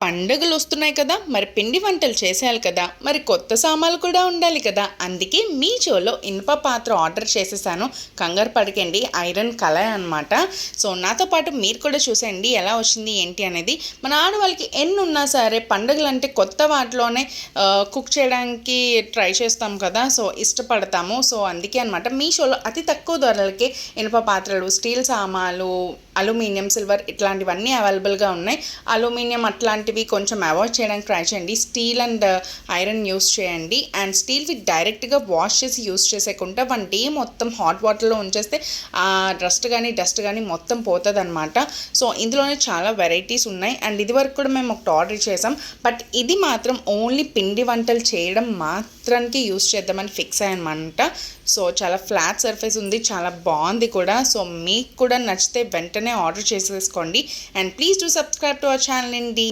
పండుగలు వస్తున్నాయి కదా, మరి పిండి వంటలు చేసేయాలి కదా, మరి కొత్త సామాన్లు కూడా ఉండాలి కదా. అందుకే మీషోలో ఇనుప పాత్ర ఆర్డర్ చేసేసాను. కంగారు పడకండి, ఐరన్ కళాయి అనమాట. సో నాతో పాటు మీరు కూడా చూసేయండి ఎలా వచ్చింది ఏంటి అనేది. మన ఆడవాళ్ళకి ఎన్ని ఉన్నా సరే పండుగలు అంటే కొత్త వాటిలోనే కుక్ చేయడానికి ట్రై చేస్తాం కదా, సో ఇష్టపడతాము. సో అందుకే అనమాట మీషోలో అతి తక్కువ ధరలకే ఇనుప పాత్రలు, స్టీల్ సామాన్లు, అల్యూమినియం, సిల్వర్ ఇట్లాంటివన్నీ అవైలబుల్గా ఉన్నాయి. అల్యూమినియం అట్లాంటివి కొంచెం అవాయిడ్ చేయడానికి ట్రై చేయండి. స్టీల్ అండ్ ఐరన్ యూస్ చేయండి. అండ్ స్టీల్వి డైరెక్ట్గా వాష్ చేసి యూస్ చేసేకుండా 1 డే మొత్తం హాట్ వాటర్లో ఉంచేస్తే ఆ డస్ట్ కానీ మొత్తం పోతుంది అనమాట. సో ఇందులోనే చాలా వెరైటీస్ ఉన్నాయి. అండ్ ఇది వరకు కూడా మేము ఒకటి ఆర్డర్ చేసాం. బట్ ఇది మాత్రం ఓన్లీ పిండి వంటలు చేయడం మాత్రానికి యూస్ చేద్దామని ఫిక్స్ అయ్యానమాట. సో చాలా ఫ్లాట్ సర్ఫేస్ ఉంది, చాలా బాగుంది కూడా. సో మీకు కూడా నచ్చితే వెంటనే ఆర్డర్ చేసేసుకోండి. And please do subscribe to our channel అండి.